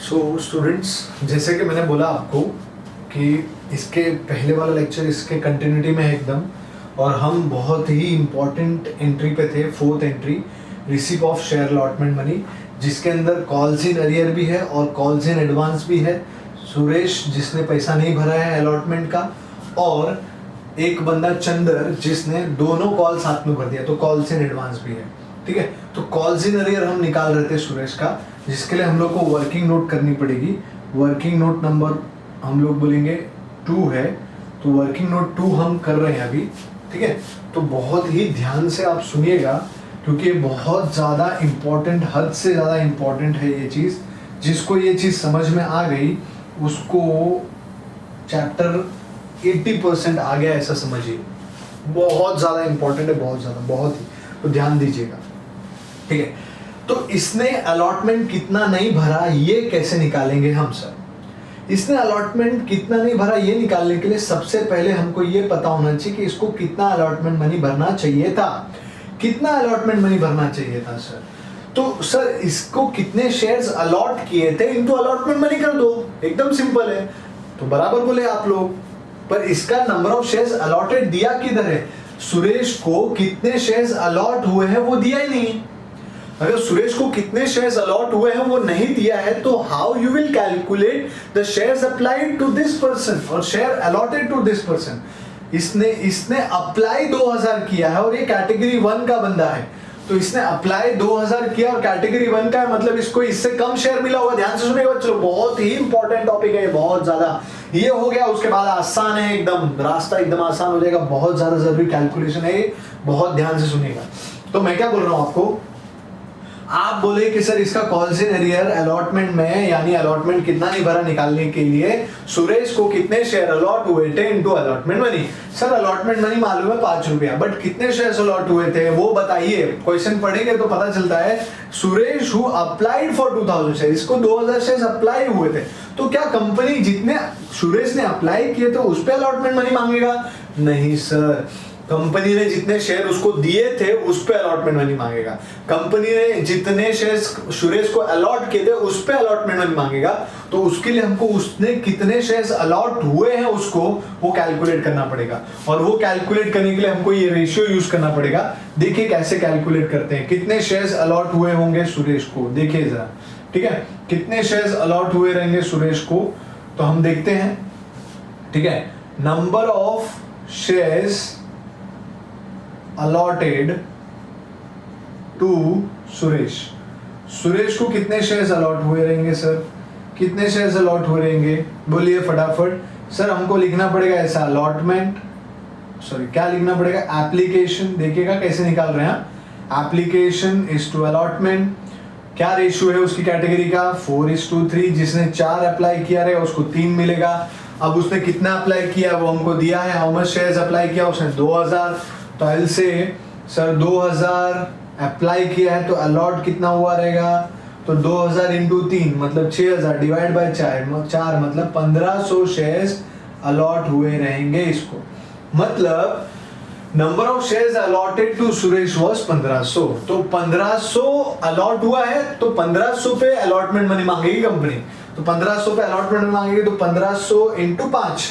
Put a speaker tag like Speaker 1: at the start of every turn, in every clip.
Speaker 1: So students, जैसे कि मैंने बोला आपको कि इसके पहले वाला लेक्चर इसके कंटिन्यूटी में है एकदम, और हम बहुत ही इम्पोर्टेंट एंट्री पे थे, fourth entry, receive of share allotment money, जिसके अंदर कॉल्स इन अरियर भी है और कॉल्स इन एडवांस भी है। सुरेश जिसने पैसा नहीं भरा है अलॉटमेंट का, और एक बंदा चंदर जिसने दोनों कॉल साथ में भर दिया, तो कॉल्स इन एडवांस भी है। ठीक है, तो कॉल्स इन अरियर हम निकाल रहे थे सुरेश का, जिसके लिए हम लोग को वर्किंग नोट करनी पड़ेगी। वर्किंग नोट नंबर हम लोग बोलेंगे 2 है, तो वर्किंग नोट 2 हम कर रहे हैं अभी। ठीक है, तो बहुत ही ध्यान से आप सुनिएगा, क्योंकि ये बहुत ज़्यादा इम्पोर्टेंट, हद से ज़्यादा इम्पोर्टेंट है ये चीज़। जिसको ये चीज़ समझ में आ गई उसको चैप्टर 80% आ गया, ऐसा समझिए। बहुत ज़्यादा इम्पोर्टेंट है, बहुत ज़्यादा, बहुत ही, तो ध्यान दीजिएगा। ठीक है, तो इसने अलॉटमेंट कितना नहीं भरा ये कैसे निकालेंगे हम सर? इसने अलॉटमेंट कितना नहीं भरा ये निकालने के लिए सबसे पहले हमको ये पता होना चाहिए कि इसको कितना अलॉटमेंट मनी भरना चाहिए था। कितना अलॉटमेंट मनी भरना चाहिए था सर? तो सर इसको कितने शेयर्स अलॉट किए थे इनटू अलॉटमेंट मनी कर दो, एकदम सिंपल है। तो बराबर बोले आप लोग, पर इसका नंबर ऑफ शेयर्स अलॉटेड दिया किधर है? सुरेश को कितने शेयर्स अलॉट हुए हैं वो दिया ही नहीं। अगर सुरेश को कितने शेयर्स अलॉट हुए हैं वो नहीं दिया है, तो how you will calculate the shares applied to this person और share allotted to this person? इसने अप्लाई 2000 किया है और ये कैटेगरी 1 का बंदा है, तो इसने अप्लाई 2000 किया और कैटेगरी 1 का है, मतलब इसको इससे कम शेयर मिला होगा। ध्यान से सुनिएगा बच्चों, बहुत ही इंपॉर्टेंट टॉपिक है, बहुत ज्यादा। ये हो गया, उसके बाद आसान है, एकदम रास्ता एकदम आसान हो जाएगा। बहुत ज्यादा जरूरी कैलकुलेशन है, बहुत ध्यान से सुनिएगा। तो मैं क्या बोल रहा हूं आपको, आप बोले कि सर इसका कॉल्स इन अरियर अलॉटमेंट में, यानी अलॉटमेंट कितना नहीं भरा निकालने के लिए सुरेश को कितने शेयर अलॉट हुए थे into allotment money. Sir allotment money मालूम है 5 रुपया, बट कितने शेयर्स अलॉट हुए थे वो बताइए। क्वेश्चन पढ़ेंगे तो पता चलता है Suresh who applied for 2000 share, इसको 2000 शेयर अप्लाई हुए थे, तो क्या कंपनी जितने सुरेश ने अप्लाई किए थे उस पर अलॉटमेंट मनी मांगेगा? नहीं सर, कंपनी ने जितने शेयर उसको दिए थे उस पे अलॉटमेंट मनी मांगेगा। कंपनी ने जितने शेयर्स सुरेश को अलॉट किए थे उस पे अलॉटमेंट मनी मांगेगा। तो उसके लिए हमको उसने कितने शेयर्स अलॉट हुए हैं उसको वो कैलकुलेट करना पड़ेगा, और वो कैलकुलेट करने के लिए हमको ये रेशियो यूज करना पड़ेगा। देखिए कैसे कैलकुलेट करते हैं, कितने शेयर्स अलॉट हुए होंगे सुरेश को, देखिए जरा। ठीक है, कितने शेयर्स अलॉट हुए रहेंगे सुरेश को, तो हम देखते हैं। ठीक है, number of shares allotted to Suresh. Suresh को कितने शेयर्स अलॉट हुए रहेंगे सर? कितने शेयर्स अलॉट हुए रहेंगे बोलिए फटाफट। सर हमको लिखना पड़ेगा ऐसा, अलॉटमेंट, सॉरी क्या लिखना पड़ेगा, एप्लीकेशन। देखिएगा कैसे निकाल रहे हैं, एप्लीकेशन इज टू अलॉटमेंट। क्या रेशियो है उसकी कैटेगरी का? 4:3। जिसने 4 अप्लाई किया रहे उसको 3 मिलेगा। अब उसने कितना अप्लाई किया वो हमको दिया है, हाउ मच शेयर्स अप्लाई किया उसने 2000। तो एल से सर 2000 अप्लाई किया है तो अलॉट कितना हुआ रहेगा, तो 2000 इंटू 3 मतलब 6000 डिवाइड बाय 4 मतलब 1500 शेयर्स अलॉट हुए रहेंगे इसको। मतलब number of shares allotted to Suresh was 1500। तो 1500 अलॉट हुआ है, तो 1500 पे अलॉटमेंट मनी मांगेगी कंपनी। तो 1500 पे अलॉटमेंट मनी मांगेगी, तो 1500 इंटू 5,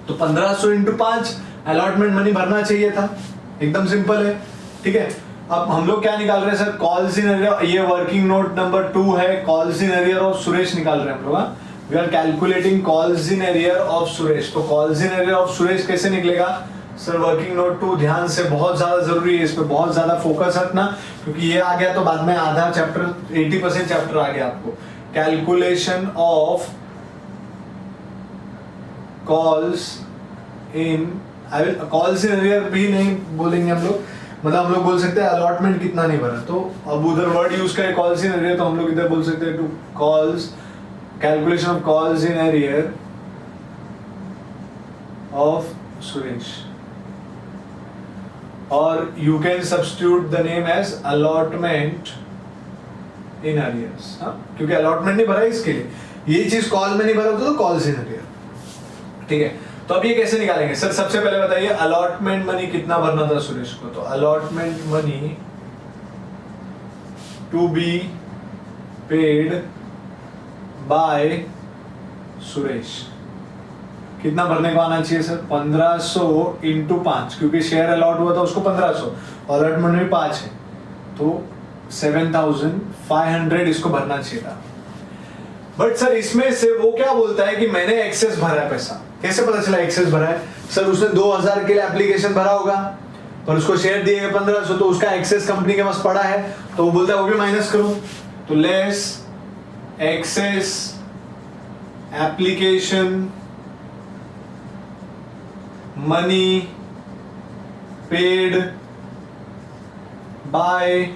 Speaker 1: तो 1500 इंटू 5 अलॉटमेंट मनी भरना चाहिए था। एकदम सिंपल है। ठीक है, अब हम लोग क्या निकाल रहे हैं सर? Calls in arrear. ये वर्किंग नोट नंबर 2 है, calls in arrear of Suresh निकाल रहे हैं हम लोग। We are calculating calls in arrear of Suresh. तो calls in arrear of Suresh कैसे निकलेगा सर? वर्किंग नोट 2 ध्यान से, बहुत ज्यादा जरूरी है, इस पे बहुत ज्यादा फोकस रखना, क्योंकि ये आ गया तो बाद में आधा चैप्टर, 80% चैप्टर आ गया आपको। Calculation of calls in, calls in arrear भी नहीं बोलेंगे हम लोग, मतलब हम लोग बोल सकते हैं अलॉटमेंट कितना नहीं भरा। तो अब उधर वर्ड यूज करें कॉल्स इन अरियर, तो हम लोग इधर बोल सकते हैं to calls, calculation of calls in arrear of Suresh, और you can substitute the name as allotment in arrears, क्योंकि अलॉटमेंट नहीं भरा इसके लिए, ये चीज कॉल में नहीं भरा होता तो कॉल्स इन अरियर। ठीक है, तो अब ये कैसे निकालेंगे सर? सबसे पहले बताइए अलॉटमेंट मनी कितना भरना था सुरेश को। तो allotment money to be paid by Suresh. कितना भरने को आना चाहिए सर? 1500 इंटू 5, क्योंकि शेयर अलॉट हुआ था उसको 1500, अलॉटमेंट में 5 है तो 7500 इसको भरना चाहिए था। बट सर इसमें से वो क्या बोलता है कि मैंने एक्सेस भरा है पैसा। कैसे पता चला एक्सेस भरा है? सर उसने 2000 के लिए एप्लीकेशन भरा होगा पर उसको शेयर दिए गए 1500, तो उसका एक्सेस कंपनी के पास पड़ा है, तो वो बोलता है वो भी माइनस करो, तो less excess application money paid by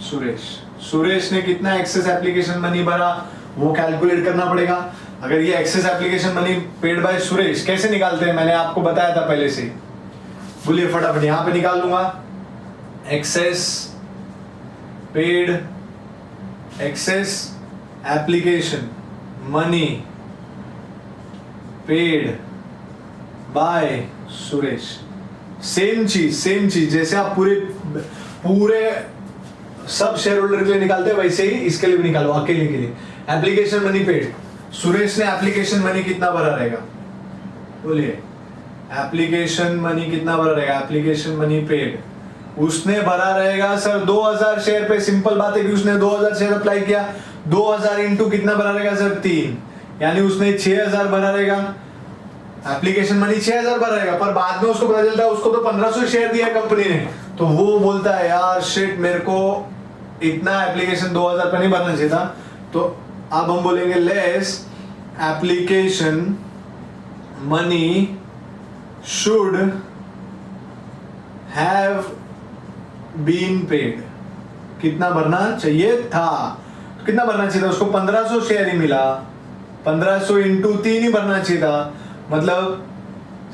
Speaker 1: Suresh. Suresh ने कितना एक्सेस एप्लीकेशन मनी भरा वो कैलकुलेट करना पड़ेगा। अगर ये excess application money paid by Suresh कैसे निकालते हैं, मैंने आपको बताया था पहले से, बोलिए फटाफट। यहां पे निकाल लूंगा excess paid, excess application money paid by Suresh. Same चीज जैसे आप पूरे सब शेयर होल्डर के लिए निकालते हैं वैसे ही इसके लिए भी निकालो, अकेले के लिए। एप्लीकेशन मनी पेड, सुरेश ने एप्लीकेशन मनी कितना भरा रहेगा? बोलिए एप्लीकेशन मनी कितना भरा रहेगा? एप्लीकेशन मनी पेड उसने भरा रहेगा सर 2000 शेयर पे। सिंपल बात है कि उसने 2000 शेयर अप्लाई किया, 2000 इंटू कितना भरा रहेगा सर? 3, यानी उसने 6000 भरा रहेगा। एप्लीकेशन मनी 6000 भरा रहेगा, पर बाद में उसको पता चलता है उसको तो 1500 शेयर दिया कंपनी ने, तो वो बोलता है यार शिट, मेरे को इतना एप्लीकेशन 2000 पे नहीं भरना चाहिए था। तो अब हम बोलेंगे less application money should have been paid. कितना भरना चाहिए था? कितना भरना चाहिए था उसको? 1500 शेयर ही मिला, 1500 इंटू 3 ही भरना चाहिए था, मतलब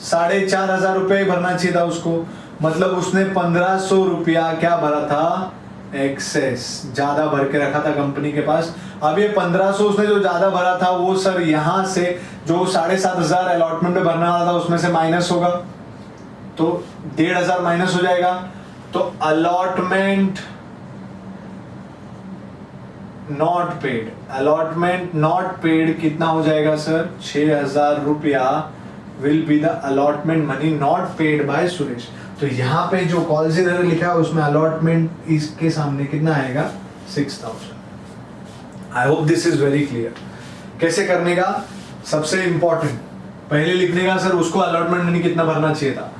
Speaker 1: 4500 रुपए भरना चाहिए था उसको। मतलब उसने 1500 रुपया क्या भरा था? एक्सेस, ज्यादा भर के रखा था कंपनी के पास। अब ये 1500 उसने जो ज्यादा भरा था वो सर यहां से जो 7500 अलॉटमेंट में भरना वाला था उसमें से माइनस होगा, तो 1500 माइनस हो जाएगा। तो allotment not paid, allotment not paid कितना हो जाएगा सर? 6000 रुपया will be the allotment money not paid by Suresh. तो यहाँ पे जो कॉल जीरो लिखा है उसमें अलॉटमेंट इसके सामने कितना आएगा? 6000। आई hope this is very clear. कैसे करने का? सबसे इंपॉर्टेंट पहले लिखने का सर उसको अलॉटमेंट मनी कितना भरना चाहिए था,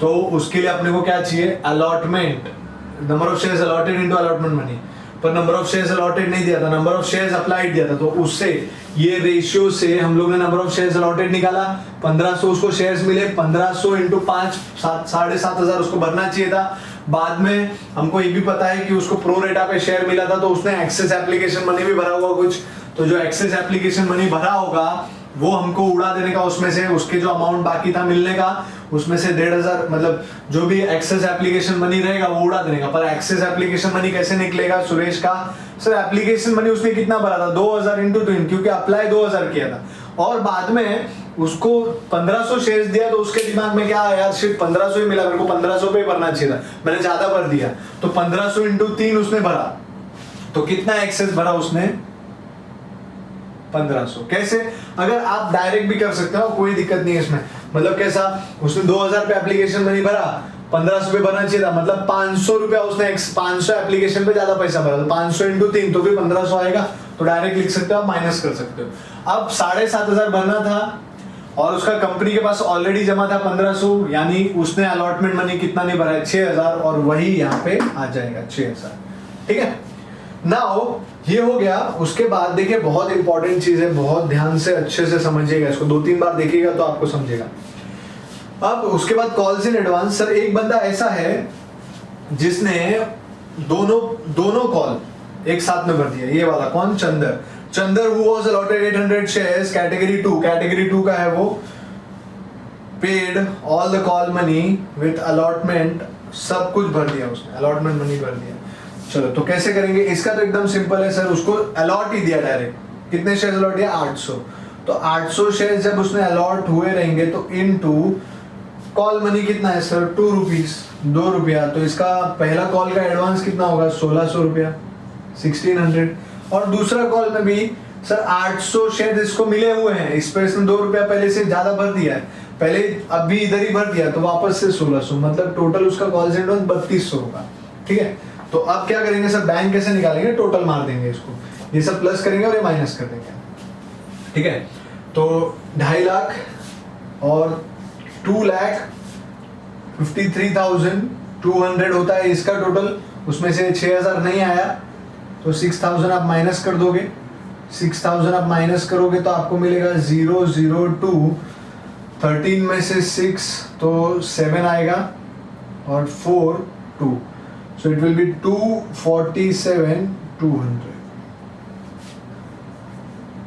Speaker 1: तो उसके लिए अपने को क्या चाहिए? Allotment, number of shares allotted into allotment money. पर नंबर ऑफ शेयर्स अलॉटेड नहीं दिया था, नंबर ऑफ शेयर्स अप्लाइड दिया था, तो उससे ये रेशियो से हम लोग ने नंबर ऑफ शेयर्स अलॉटेड निकाला। 1500 उसको शेयर्स मिले, 1500 इंटू 5 7500 उसको भरना चाहिए था। बाद में हमको ये भी पता है कि उसको प्रो रेटा पे शेयर मिला था, तो उसने एक्सेस एप्लीकेशन मनी भी भरा होगा कुछ, तो जो एक्सेस एप्लीकेशन मनी भरा होगा वो हमको उड़ा देने का, उसमें से उसके जो अमाउंट बाकी था मिलने का उसमें से 1500, मतलब जो भी एक्सेस एप्लीकेशन मनी रहेगा वो उड़ा देने का। पर एक्सेस एप्लीकेशन मनी कैसे निकलेगा सुरेश का? सर एप्लीकेशन मनी उसने कितना भरा था? 2000 इंटू 2, क्योंकि अप्लाई 2000 किया था और बाद में उसको 1500 शेयर्स दिया, तो उसके दिमाग में क्या यार शिट 1500 ही मिला, मेरे को 1500 पे भरना चाहिए था, मैंने ज्यादा भर दिया। तो 1500 इंटू 3 उसने भरा, तो कितना एक्सेस भरा उसने? 1500। कैसे? अगर आप डायरेक्ट भी कर सकते हो, कोई दिक्कत नहीं है इसमें। मतलब कैसा? उसने 2000 पे एप्लीकेशन मनी भरा, 1500 पे भरना चाहिए था, मतलब 500 रुपया उसने 500 एप्लीकेशन पे ज्यादा पैसा भरा, तो 500 इंटू 3 तो भी 1500 आएगा, तो डायरेक्ट लिख सकते हो, आप माइनस कर सकते हो। अब 7500 भरना था और उसका कंपनी के पास ऑलरेडी जमा था 1500, यानी उसने अलॉटमेंट मनी कितना नहीं भरा है? 6000, और वही यहाँ पे आ जाएगा 6000। ठीक है, नाउ ये हो गया। उसके बाद देखिए बहुत इंपॉर्टेंट चीज है, बहुत ध्यान से अच्छे से समझिएगा इसको, 2-3 बार देखिएगा तो आपको समझेगा। अब उसके बाद कॉल्स इन एडवांस। सर एक बंदा ऐसा है जिसने दोनों कॉल एक साथ में भर दिया, ये वाला कौन? Chander who was allotted 800 shares category 2 का है, वो paid all the call money with allotment, सब कुछ भर दिया उसने, अलॉटमेंट मनी भर दिया। चलो तो कैसे करेंगे इसका? तो एकदम सिंपल है सर, उसको अलॉट ही दिया डायरेक्ट। कितने शेयर्स अलॉट दिया? 800। तो 800 शेयर्स जब उसने अलॉट हुए रहेंगे तो इनटू कॉल मनी कितना है सर? 2 रुपीज, 2 रुपया। तो इसका पहला कॉल का एडवांस कितना होगा? 1600 रुपया, 1600। और दूसरा कॉल में भी सर 800 शेयर इसको मिले हुए हैं, इस पर इसने 2 रुपया पहले से ज्यादा भर दिया है, पहले अभी इधर ही भर दिया तो वापस से 1600, मतलब टोटल उसका कॉल्स एंड 3200 होगा। ठीक है, तो अब क्या करेंगे सर, बैंक कैसे निकालेंगे, टोटल मार देंगे इसको, ये सब प्लस करेंगे और ये माइनस कर देंगे। ठीक है, तो 2.5 लाख और 2,53,200 होता है इसका टोटल, उसमें से 6,000 नहीं आया तो 6,000 आप माइनस कर दोगे, 6,000 आप माइनस करोगे तो आपको मिलेगा 002, 13 में से 6 तो 7 आएगा और 4 2, so it will be 247,200,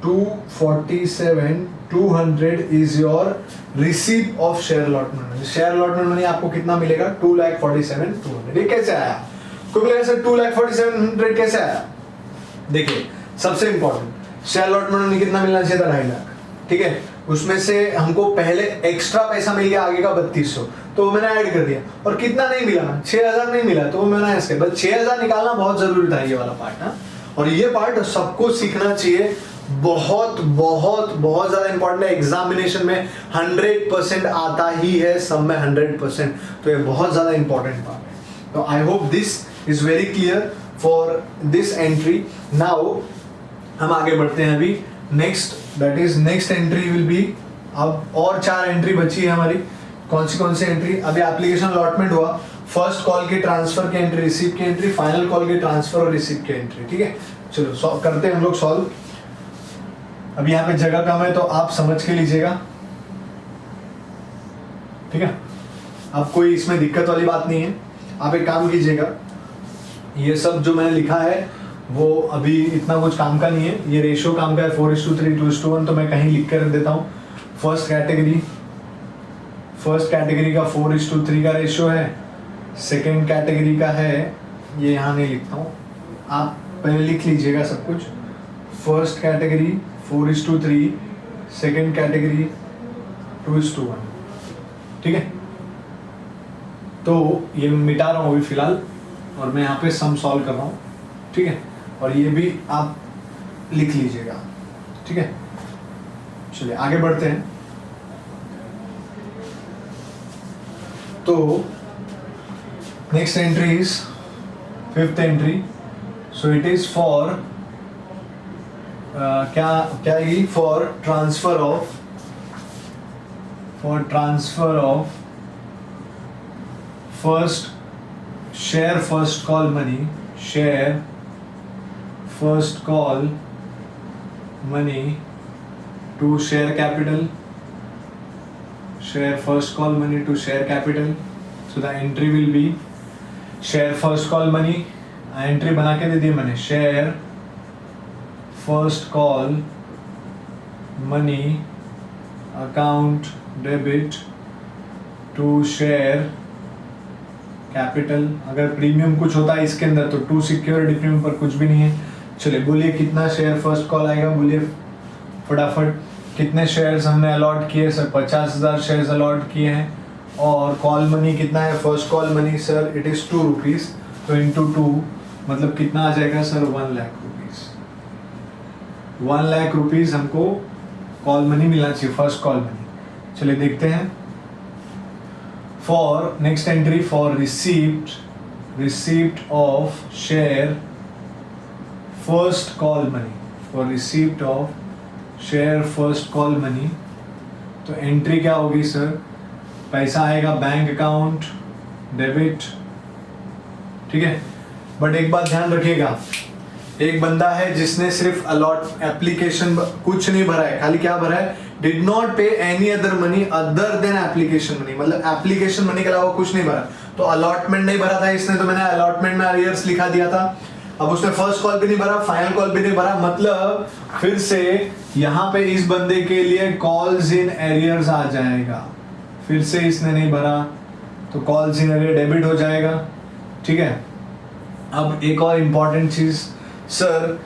Speaker 1: 247,200 is your receipt of share allotment money। share allotment money आपको कितना मिलेगा, 2,47,200। ये कैसे आया, कोई बोलेगा सर 2,47,200 कैसे आया? देखिए सबसे इंपॉर्टेंट, शेयर अलॉटमेंट मनी कितना मिलना चाहिए था, 2.5 लाख। ठीक है, उसमें से हमको पहले एक्स्ट्रा पैसा मिल गया आगे का 3200, तो मैंने ऐड कर दिया, और कितना नहीं मिला, 6,000 नहीं मिला, तो मैंने ऐसे बस 6,000 निकालना बहुत जरूरी था, ये वाला पार्ट ना, और ये पार्ट सबको सीखना चाहिए, बहुत बहुत बहुत ज्यादा इंपॉर्टेंट है, एग्जामिनेशन में 100% आता ही है, सब में 100%, तो ये बहुत ज्यादा इंपॉर्टेंट पार्ट है। तो आई hope this is very clear for this entry. Now हम आगे बढ़ते हैं अभी next, that is next entry will be, अब और 4 एंट्री बची है हमारी। कौन सी एंट्री, अभी एप्लीकेशन अलॉटमेंट हुआ, फर्स्ट कॉल की ट्रांसफर की एंट्री, रिसीव की एंट्री, फाइनल कॉल की ट्रांसफर और रिसीव की एंट्री। ठीक है, चलो करते हैं हम लोग सॉल्व। अब यहाँ पे जगह कम है तो आप समझ के लीजिएगा, ठीक है, अब कोई इसमें दिक्कत वाली बात नहीं है। आप एक काम कीजिएगा, ये सब जो मैंने लिखा है वो अभी इतना कुछ काम का नहीं है, ये रेशियो काम का है, 4:3, 2:1, तो मैं कहीं लिख कर देता हूँ। फर्स्ट कैटेगरी का 4:3 का रेशियो है, सेकेंड कैटेगरी का है, ये यहाँ नहीं लिखता हूँ, आप पहले लिख लीजिएगा सब कुछ। First category 4:3, second category 2:1। ठीक है, तो ये मिटा रहा हूँ अभी फिलहाल, और मैं यहाँ पे सम सॉल्व कर रहा हूँ। ठीक है, और ये भी आप लिख लीजिएगा। ठीक है, चलिए आगे बढ़ते हैं। तो next entry is 5th entry, so it is for क्या आएगी, for transfer of first share first call money, share first call money to share capital, share first call money to share capital, so the entry will be share first call money, entry बना के दे दिए मैंने, share first call money account debit to share capital. अगर premium कुछ होता है इसके अंदर तो टू सिक्योरिटी प्रीमियम पर कुछ भी नहीं है। चलिए बोलिए कितना शेयर फर्स्ट कॉल आएगा, बोलिए फटाफट, कितने शेयर्स हमने अलॉट किए सर, 50,000 शेयर्स अलॉट किए हैं, और कॉल मनी कितना है, first call money sir it is 2 rupees, तो इंटू 2 मतलब कितना आ जाएगा sir, 1 lakh rupees. 1 lakh rupees हमको कॉल मनी मिलना चाहिए, फर्स्ट कॉल मनी। चलिए देखते हैं, for next entry for receipt of share first call money, for receipt of share first call money, तो एंट्री क्या होगी सर, पैसा आएगा बैंक अकाउंट डेबिट। ठीक है, बट एक बात ध्यान रखिएगा, एक बंदा है जिसने सिर्फ अलॉट एप्लीकेशन कुछ नहीं भरा है, खाली क्या भरा है, डिड नॉट पे any other money other than application money, मतलब एप्लीकेशन मनी के अलावा कुछ नहीं भरा, तो अलॉटमेंट नहीं भरा था इसने, तो मैंने अलॉटमेंट में अरियर्स लिखा दिया था। अब उसने फर्स्ट कॉल भी नहीं भरा, फाइनल कॉल भी नहीं भरा, मतलब फिर से यहाँ पे इस बंदे के लिए कॉल्स इन एरियर्स आ जाएगा, फिर से इसने नहीं भरा तो कॉल्स इन एरियर डेबिट हो जाएगा। ठीक है, अब एक और इम्पॉर्टेंट चीज सर,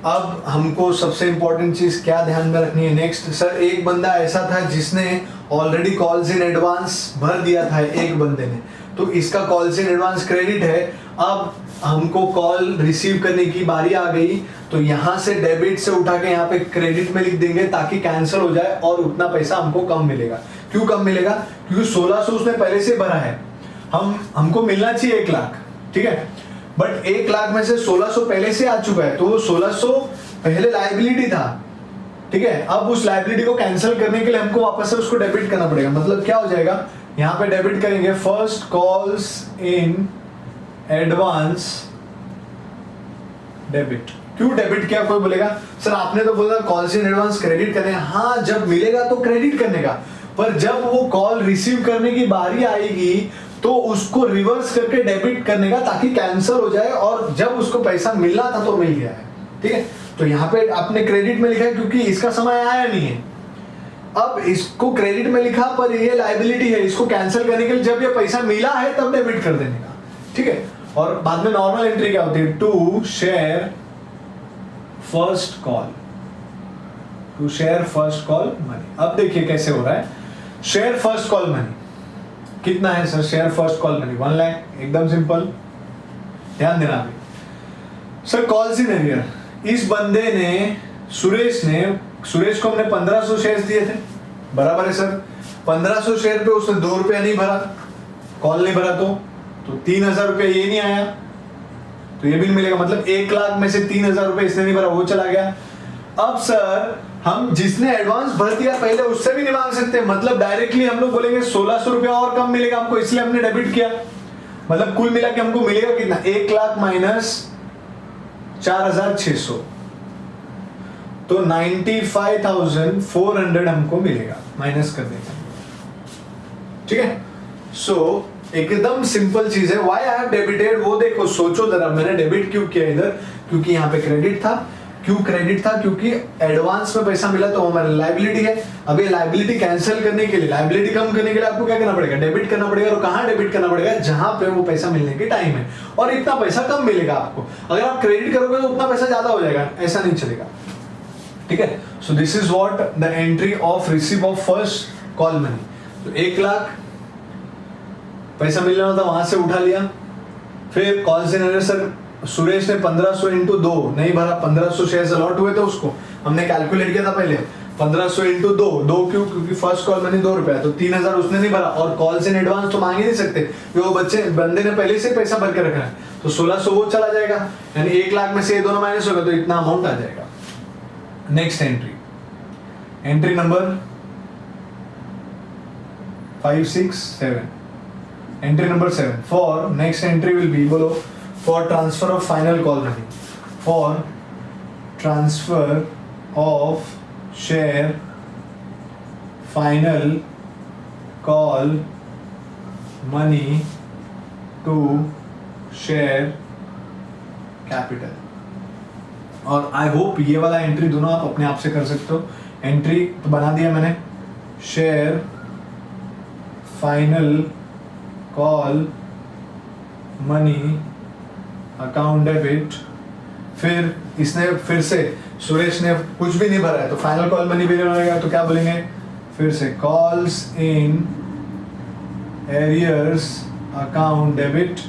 Speaker 1: अब हमको सबसे इम्पोर्टेंट चीज क्या ध्यान में रखनी है नेक्स्ट सर, एक बंदा ऐसा था जिसने ऑलरेडी कॉल्स इन एडवांस भर दिया था एक बंदे ने, तो इसका कॉल्स इन एडवांस क्रेडिट है। अब हमको कॉल रिसीव करने की बारी आ गई, तो यहाँ से डेबिट से उठा के यहाँ पे क्रेडिट में लिख देंगे ताकि कैंसिल हो जाए और उतना पैसा हमको कम मिलेगा। क्यों कम मिलेगा? क्योंकि 1600 उसने पहले से भरा है, हमको मिलना चाहिए 1 लाख, ठीक है, बट 1 लाख में से 1600 पहले से आ चुका है, तो वो 1600 पहले लायबिलिटी था, ठीक है। अब उस लायबिलिटी को कैंसिल करने के लिए हमको वापस से उसको डेबिट करना पड़ेगा। मतलब क्या हो जाएगा, यहाँ पे डेबिट करेंगे first calls in advance debit. क्यों डेबिट किया? कोई बोलेगा सर आपने तो बोला कॉल्स इन एडवांस क्रेडिट करने। हाँ, जब मिलेगा तो क्रेडिट करने का, पर जब वो कॉल रिसीव करने की बारी आएगी तो उसको रिवर्स करके डेबिट करने का ताकि कैंसिल हो जाए, और जब उसको पैसा मिलना था तो मिल गया है, ठीक है। तो यहाँ पे आपने क्रेडिट में लिखा है क्योंकि इसका समय आया नहीं है। अब इसको क्रेडिट में लिखा पर ये लायबिलिटी है, इसको कैंसिल करने के लिए जब ये पैसा मिला है तब डेबिट कर देने का, ठीक है। और बाद में नॉर्मल एंट्री क्या होती है, to share first call, to share first call money. अब देखिए कैसे हो रहा है, शेयर फर्स्ट कॉल मनी कितना है sir? Share first call money 1 lakh, एकदम सिंपल, ध्यान देना अभी। सर कॉल्स इन एरियर, इस बंदे ने सुरेश को हमने 1500 शेयर दिए थे, बराबर है सर। 1500 शेयर पे उसने 2 रुपया नहीं भरा, कॉल नहीं भरा, तो 3000 रुपया ये नहीं आया, तो ये बिल मिलेगा। मतलब 1 लाख में से 3000 रुपये इसने नहीं भरा, वो चला गया। अब सर हम जिसने एडवांस भर दिया पहले उससे भी नहीं मांग सकते, मतलब डायरेक्टली हम लोग बोलेंगे 1600 रुपया और कम मिलेगा हमको, इसलिए हमने डेबिट किया। मतलब कुल मिला के हमको मिलेगा कितना, 1 लाख माइनस 4600, तो 95,400 हमको मिलेगा, माइनस कर देंगे, ठीक है। सो एकदम सिंपल चीज है। व्हाई आई हैव डेबिटेड, वो देखो, सोचो जरा, मैंने डेबिट क्यों किया इधर, क्योंकि यहाँ पे क्रेडिट था। क्यों क्रेडिट था? क्योंकि एडवांस में पैसा मिला तो हमारी लायबिलिटी है। अब ये लायबिलिटी कैंसिल करने के लिए, लायबिलिटी कम करने के लिए आपको क्या करना पड़ेगा, डेबिट करना पड़ेगा। और कहाँ डेबिट करना पड़ेगा? जहां पे वो पैसा मिलने के टाइम है, और इतना पैसा कम मिलेगा आपको। अगर आप क्रेडिट करोगे तो उतना पैसा ज्यादा हो जाएगा, ऐसा नहीं चलेगा, ठीक है। So this is what the entry of receive of first call money. तो 1 लाख पैसा मिलना था, वहां से उठा लिया। फिर कॉल से सर सुरेश ने 1500 इंटू 2 नहीं भरा, 1500 शेयर अलॉट हुए थे उसको, हमने कैलकुलेट किया था पहले। 1500 इंटू 2 क्यों? क्योंकि फर्स्ट कॉल मनी 2 रुपया, तो 3000 उसने नहीं भरा, और कॉल से एडवांस तो मांग ही नहीं सकते, वो बंदे ने पहले से पैसा भर के रखा है, तो 1600 वो चला जाएगा, यानी 1 लाख में से ये दोनों माइनस होगा, तो इतना अमाउंट आ जाएगा। Next entry, entry number 5, 6, 7, entry number 7 for, next entry will be, बोलो, for transfer of final call money, for transfer of share final call money to share capital। और आई होप ये वाला entry दोनों आप अपने आप से कर सकते हो। एंट्री तो बना दिया मैंने, share final call money account debit. फिर इसने फिर से सुरेश ने कुछ भी नहीं भरा है, तो फाइनल कॉल मनी भी रहेगा, तो क्या बोलेंगे फिर से, calls in arrears account debit.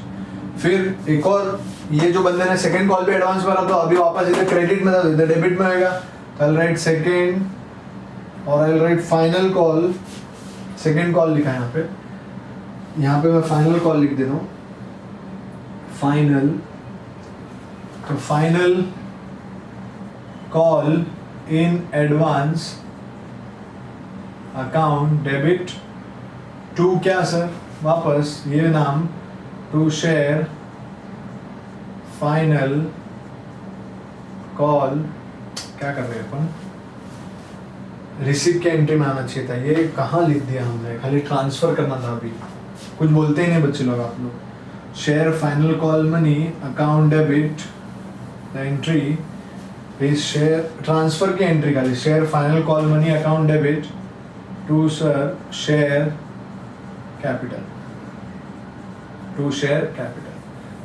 Speaker 1: फिर एक और, ये जो बंदे ने सेकंड कॉल पे एडवांस भरा, तो अभी वापस इधर क्रेडिट में था, तो इधर डेबिट में आएगा। आई राइट सेकंड, और I write final call, second call लिखा है यहाँ पे मैं फाइनल कॉल लिख देता हूँ, फाइनल, तो final call in advance account debit to, क्या सर, वापस ये नाम, टू शेयर फाइनल कॉल, क्या कर रहे हैं अपन, रिसीव के एंट्री में आना चाहिए था, ये कहाँ लिख दिया हमने, खाली ट्रांसफर करना था, अभी कुछ बोलते ही नहीं बच्चे लोग, आप लोग। Share final call money account debit, the entry is share, transfer की एंट्री खाली, share final call money account debit to sir share capital, to share capital,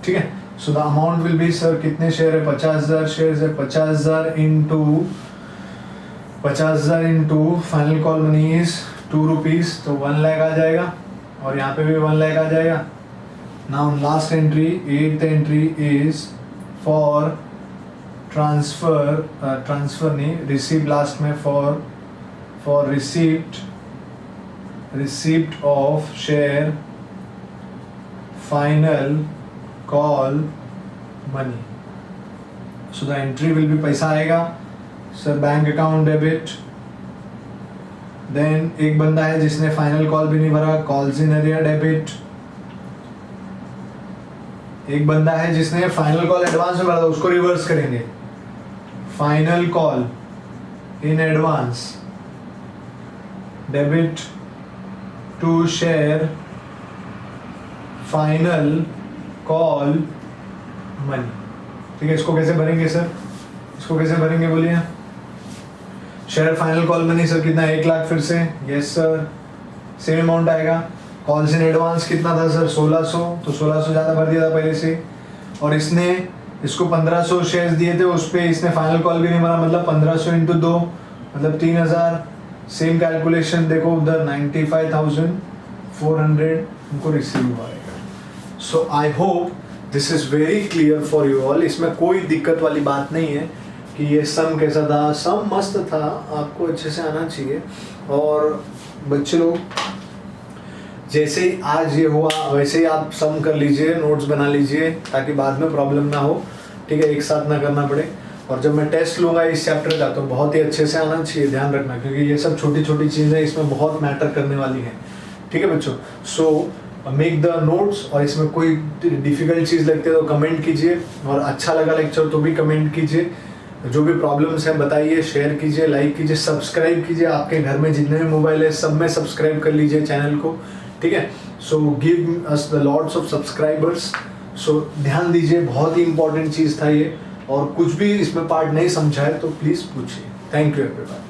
Speaker 1: ठीक है। So the amount will be, sir कितने share है, 50,000 share है, 50,000 into 50,000 into final call money is 2 rupees, तो 1 लाख आ जाएगा, और यहाँ पे भी 1 लाख आ जाएगा, Now last entry, 8th entry is for transfer नहीं, receipt last में for receipt of share final call money. So the entry will be पैसा आएगा sir, bank account debit. Then एक बंदा है जिसने फाइनल कॉल भी नहीं भरा, कॉल्स इन एरिया डेबिट. एक बंदा है जिसने फाइनल कॉल एडवांस में भरा था, उसको रिवर्स करेंगे. Final call in advance debit to share final call money. ठीक है, इसको कैसे भरेंगे सर, इसको कैसे भरेंगे बोलिए. Share final call money sir कितना, 1 लाख फिर से. यस सर, सेम अमाउंट आएगा. कॉल्स इन एडवांस कितना था सर, 1600, तो 1600 ज़्यादा भर दिया था पहले से. और इसने इसको 1500 शेयर्स दिए थे, उस पर इसने फाइनल कॉल भी नहीं भरा, मतलब 1500 इंटू 2 मतलब 3000. सेम कैलकुलेशन देखो उधर, 95,400 उनको रिसीव हुआ है. So I hope this is very clear for you all. इसमें कोई दिक्कत वाली बात नहीं है कि ये सम कैसा था. सम मस्त था, आपको अच्छे से आना चाहिए. और बच्चे लोग जैसे ही आज ये हुआ वैसे ही आप सम कर लीजिए, नोट्स बना लीजिए, ताकि बाद में प्रॉब्लम ना हो. ठीक है, एक साथ ना करना पड़े. और जब मैं टेस्ट लूँगा इस चैप्टर का तो बहुत ही अच्छे से आना चाहिए, ध्यान रखना, क्योंकि ये सब छोटी छोटी चीज़ें इसमें बहुत मैटर करने वाली हैं. ठीक है बच्चों, सो मेक द नोट्स. और इसमें कोई डिफ़िकल्ट चीज़ लगती है तो कमेंट कीजिए, और अच्छा लगा लेक्चर तो भी कमेंट कीजिए. जो भी प्रॉब्लम्स हैं बताइए, शेयर कीजिए, लाइक कीजिए, सब्सक्राइब कीजिए. आपके घर में जितने भी मोबाइल है सब में सब्सक्राइब कर लीजिए चैनल को. ठीक है, so give us the lots of subscribers. So ध्यान दीजिए, बहुत ही इंपॉर्टेंट चीज़ था ये. और कुछ भी इसमें पार्ट नहीं समझा है तो प्लीज़ पूछिए. Thank you everyone.